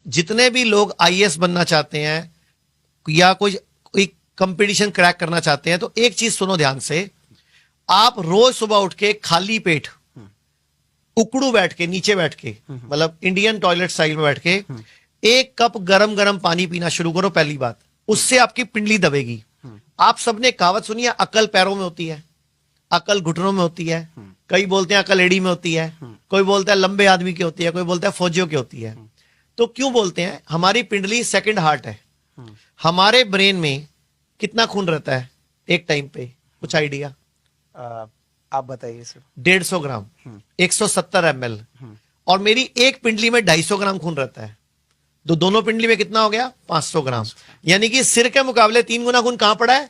जितने भी लोग आईएएस बनना चाहते हैं या कोई कंपटीशन क्रैक करना चाहते हैं, तो एक चीज सुनो ध्यान से। आप रोज सुबह उठ के खाली पेट उकड़ू बैठ के, नीचे बैठ के, मतलब इंडियन टॉयलेट स्टाइल में बैठ के 1 कप गरम गरम पानी पीना शुरू करो। पहली बात, उससे आपकी पिंडली दबेगी। आप सबने कहावत सुनी है, अकल पैरों में होती है, अकल घुटनों में होती है, कई बोलते हैं अकल एड़ी में होती है, कोई बोलता है लंबे आदमी की होती है, कोई बोलता है फौजियों की होती है। तो क्यों बोलते हैं? हमारी पिंडली सेकंड हार्ट है। हमारे ब्रेन में कितना खून रहता है एक टाइम पे, कुछ आइडिया? आप बताइए सर। 150 ग्राम, 170 ml। और मेरी एक पिंडली में 250 ग्राम खून रहता है। तो दोनों पिंडली में कितना हो गया? 500 ग्राम। यानी कि सिर के मुकाबले 3 गुना खून कहां पड़ा है?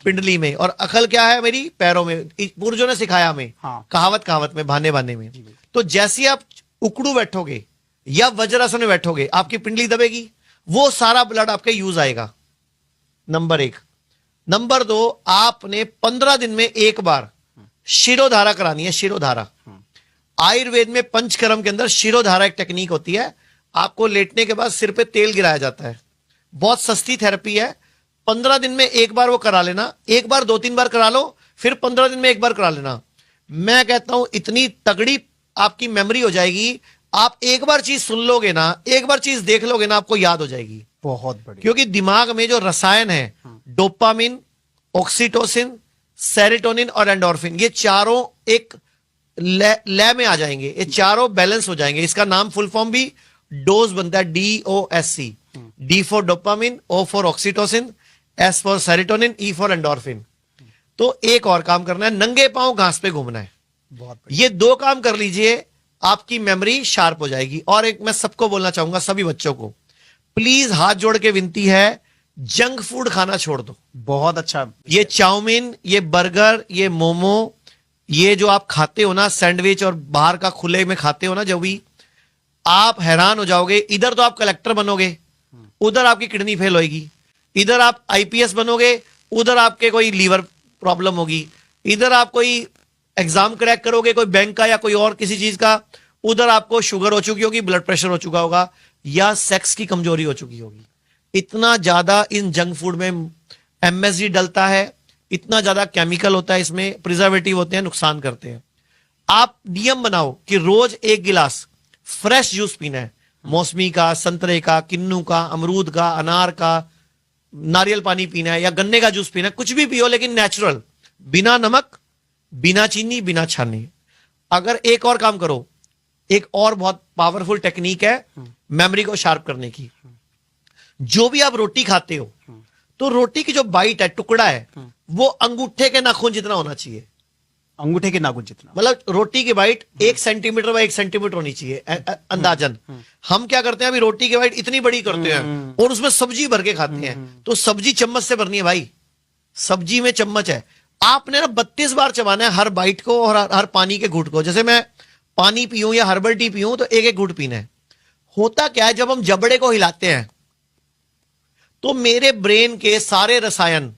पिंडली में। और अकल क्या है मेरी? पैरों में। पूर्वजों ने सिखाया हमें, कहावत में, बहाने में। तो जैसे आप उकड़ू बैठोगे या वज्रासन में बैठोगे, आपकी पिंडली दबेगी, वो सारा ब्लड आपके यूज आएगा। नंबर 1। नंबर 2, आपने 15 दिन में एक बार शिरोधारा करानी है। शिरोधारा, आयुर्वेद में पंचकर्म के अंदर शिरोधारा एक टेक्निक होती है। आपको लेटने के बाद सिर पे तेल गिराया जाता है। बहुत सस्ती थेरेपी है। 15 दिन में एक बार वो करा लेना। एक बार 2-3 बार करा लो, फिर 15 दिन में एक बार करा लेना। मैं कहता हूं इतनी तगड़ी आपकी मेमोरी हो जाएगी, आप एक बार चीज सुन लोगे ना, एक बार चीज देख लोगे ना, आपको याद हो जाएगी। बहुत बढ़िया। क्योंकि दिमाग में जो रसायन है, डोपामिन, ऑक्सीटोसिन, सेरोटोनिन और एंडोर्फिन, ये चारों एक लय में आ जाएंगे। ये चारों बैलेंस हो जाएंगे। इसका नाम फुल फॉर्म भी डोज बनता है, DOSC। D for dopamine, O for oxytocin, S for serotonin, E for endorphin. तो एक और काम करना है, नंगे पांव घास पे घूमना है। बहुत ये 2 काम कर लीजिए, आपकी मेमोरी शार्प हो जाएगी। और एक मैं सबको बोलना चाहूंगा, सभी बच्चों को, प्लीज हाथ जोड़ के विनती है, जंक फूड खाना छोड़ दो। बहुत अच्छा। ये चाउमीन, ये बर्गर, ये मोमो, ये जो आप खाते हो ना, सैंडविच और बाहर का खुले में खाते हो ना, जब भी आप हैरान हो जाओगे। इधर तो आप कलेक्टर बनोगे, उधर आपकी किडनी फेल होगी। इधर आप IPS बनोगे, उधर आपके कोई लीवर प्रॉब्लम होगी। इधर आप कोई एग्जाम क्रैक करोगे, कोई बैंक का या कोई और किसी चीज का, उधर आपको शुगर हो चुकी होगी, ब्लड प्रेशर हो चुका होगा, या सेक्स की कमजोरी हो चुकी होगी। इतना ज्यादा इन जंक फूड में MSG डलता है, इतना ज्यादा केमिकल होता है इसमें, प्रिजर्वेटिव होते हैं, नुकसान करते हैं। आप नियम बनाओ कि रोज 1 गिलास फ्रेश जूस पीना है। मौसमी का, संतरे का, किन्नू का, अमरूद का, अनार का, नारियल पानी पीना है या गन्ने का जूस पीना है। कुछ भी पियो, लेकिन नेचुरल, बिना नमक, बिना चीनी, बिना छाने। अगर एक और काम करो, एक और बहुत पावरफुल टेक्निक है मेमोरी को शार्प करने की। जो भी आप रोटी खाते हो, तो रोटी की जो बाइट है, टुकड़ा है, वो अंगूठे के नाखून जितना होना चाहिए। अंगूठे के नाखून जितना, मतलब रोटी की बाइट 1 सेंटीमीटर बाय 1 सेंटीमीटर होनी चाहिए अंदाजन। हम क्या करते हैं, अभी रोटी की बाइट इतनी बड़ी करते हैं और उसमें सब्जी भर के खाते हैं। तो सब्जी चम्मच से भरनी है भाई, सब्जी में चम्मच है। आपने ना 32 बार चबाना है हर बाइट को और हर पानी के घूंट को। जैसे मैं पानी पीऊं या हर्बल टी पीऊं, तो 1-1 घूंट पीना है। होता क्या है, जब हम जबड़े को हिलाते हैं, तो मेरे ब्रेन के सारे रसायन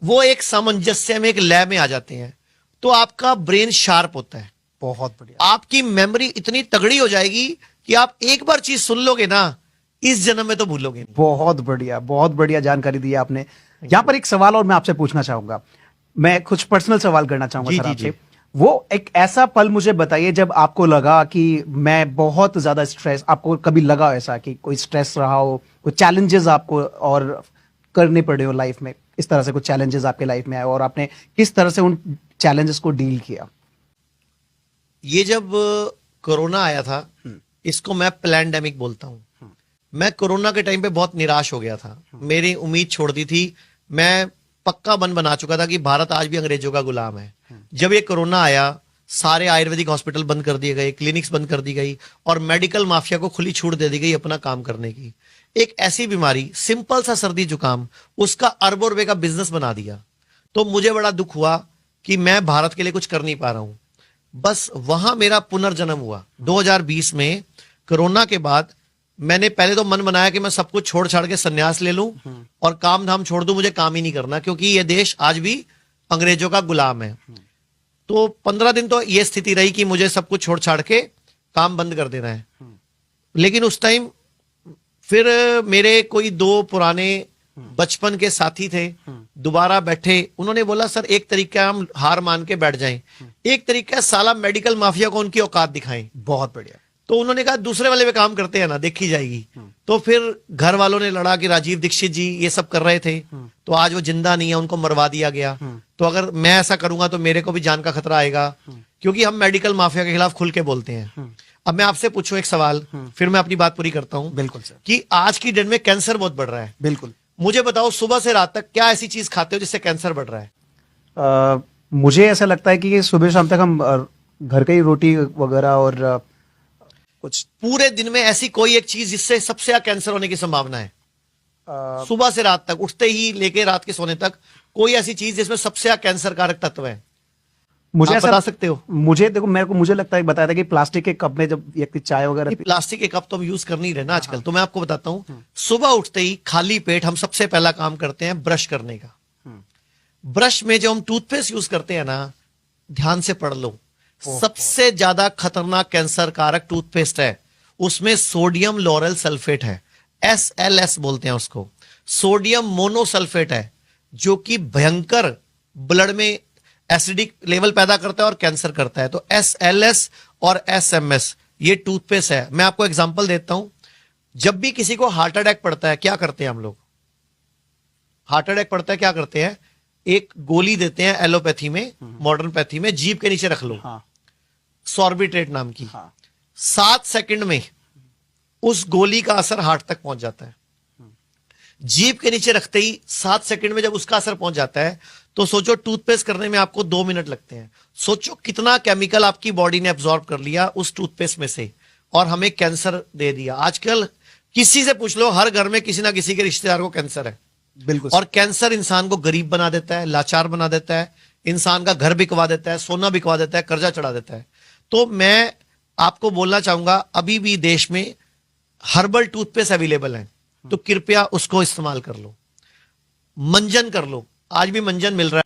वो एक सामंजस्य में, एक लय में आ जाते हैं। तो आपका ब्रेन शार्प होता है। बहुत बढ़िया। आपकी मेमोरी इतनी तगड़ी हो जाएगी कि आप एक बार चीज सुन लोगे ना, इस जन्म में तो भूलोगे नहीं। बहुत बढ़िया, बहुत बढ़िया जानकारी दी आपने। यहां पर एक सवाल और मैं आपसे पूछना चाहूंगा। मैं कुछ पर्सनल सवाल करना चाहूंगा सर आपसे। वो एक ऐसा पल मुझे बताइए जब आपको लगा कि मैं बहुत ज्यादा स्ट्रेस, आपको कभी लगा ऐसा कि कोई स्ट्रेस रहा हो, कोई चैलेंजेस आपको और करने पड़े हो लाइफ में, इस तरह से कुछ चैलेंजेस आपके लाइफ में आए और आपने किस तरह से उन चैलेंजेस को डील किया? ये जब कोरोना आया था, इसको मैं प्लैंडेमिक बोलता हूं। मैं कोरोना के टाइम पे बहुत निराश हो गया था। मेरी उम्मीद छोड़ दी थी। मैं पक्का मन बना चुका था कि भारत आज भी अंग्रेजों का गुलाम है। जब ये कोरोना आया, सारे आयुर्वेदिक हॉस्पिटल बंद कर दिए गए, क्लिनिक्स बंद कर दी गई और मेडिकल माफिया को खुली छूट दे दी गई अपना काम करने की। एक ऐसी बीमारी, सिंपल सा सर्दी जुकाम, उसका अरबों रुपए का बिजनेस बना दिया। तो मुझे बड़ा दुख हुआ कि मैं भारत के लिए कुछ कर नहीं पा रहा हूं। बस वहां मेरा पुनर्जन्म हुआ 2020 में। कोरोना के बाद मैंने पहले तो मन बनाया कि मैं सब कुछ छोड़ छाड़ के संन्यास ले लूं और काम धाम छोड़ दूं, मुझे काम ही नहीं करना, क्योंकि ये देश आज भी अंग्रेजों का गुलाम है। तो 15 दिन तो ये स्थिति रही कि मुझे सब कुछ छोड़ छाड़ के काम बंद कर देना है। लेकिन उस टाइम फिर मेरे कोई 2 पुराने बचपन के साथी थे, दोबारा बैठे, उन्होंने बोला सर एक तरीका हम हार मान के बैठ जाएं, एक तरीका है साला मेडिकल माफिया को उनकी औकात दिखाएं। बहुत बढ़िया। तो उन्होंने कहा दूसरे वाले पे काम करते हैं ना, देखी जाएगी। तो फिर घर वालों ने लड़ा कि राजीव दीक्षित जी ये सब कर रहे थे, तो आज वो जिंदा नहीं है, उनको मरवा दिया गया। तो अगर मैं ऐसा करूंगा तो मेरे को भी जान का खतरा आएगा, क्योंकि हम मेडिकल माफिया के खिलाफ खुल के बोलते हैं। अब मैं आपसे पूछूं एक सवाल, फिर मैं अपनी बात पूरी करता हूं। बिल्कुल सर। कि आज की डेट में कैंसर बहुत बढ़ रहा है। बिल्कुल। मुझे बताओ सुबह से रात तक क्या ऐसी चीज खाते हो जिससे कैंसर बढ़ रहा है? मुझे ऐसा लगता है कि सुबह शाम तक हम घर का ही रोटी वगैरह और कुछ। पूरे दिन में ऐसी कोई एक चीज जिससे सबसे ज्यादा कैंसर होने की संभावना है? सुबह से रात तक, उठते ही लेके रात के सोने तक, कोई ऐसी चीज जिसमें सबसे ज्यादा कैंसर कारक तत्व है? मुझे आप ऐसा बता सकते हो? मुझे देखो, मुझे लगता है, बताया था कि प्लास्टिक के कप में जब व्यक्ति चाय वगैरह प्लास्टिक के कप तो हम यूज कर नहीं रहे ना आजकल। तो मैं आपको बताता हूं, सुबह उठते ही खाली पेट हम सबसे पहला काम करते हैं ब्रश करने का। ब्रश में जो हम टूथपेस्ट यूज करते हैं ना, ध्यान से पढ़ लो, सबसे ज्यादा खतरनाक कैंसर कारक टूथपेस्ट है। उसमें सोडियम लॉरेल सल्फेट है, SLS बोलते हैं उसको। सोडियम मोनोसल्फेट है, जो कि भयंकर ब्लड में एसिडिक लेवल पैदा करता है और कैंसर करता है। तो SLS और SMS ये टूथपेस्ट है। मैं आपको एग्जांपल देता हूं, जब भी किसी को हार्ट अटैक पड़ता है, क्या करते हैं हम लोग? हार्ट अटैक पड़ता है, क्या करते हैं? एक गोली देते हैं एलोपैथी में, मॉडर्न पैथी में, जीभ के नीचे रख लो, सॉर्बिट्रेट नाम की। 7 सेकंड में उस गोली का असर हार्ट तक पहुंच जाता है। जीभ के नीचे रखते ही 7 सेकंड में जब उसका असर पहुंच जाता है, तो सोचो टूथपेस्ट करने में आपको 2 मिनट लगते हैं। सोचो कितना केमिकल आपकी बॉडी ने एब्जॉर्ब कर लिया उस टूथपेस्ट में से, और हमें कैंसर दे दिया। आजकल किसी से पूछ लो, हर घर में किसी ना किसी के रिश्तेदार को कैंसर है। बिल्कुल। और कैंसर इंसान को गरीब बना देता है, लाचार बना देता है, इंसान का घर बिकवा देता है, सोना बिकवा देता है, कर्जा चढ़ा देता है। तो मैं आपको बोलना चाहूंगा, अभी भी देश में हर्बल टूथपेस्ट अवेलेबल है, तो कृपया उसको इस्तेमाल कर लो। मंजन कर लो, आज भी मंजन मिल रहा है।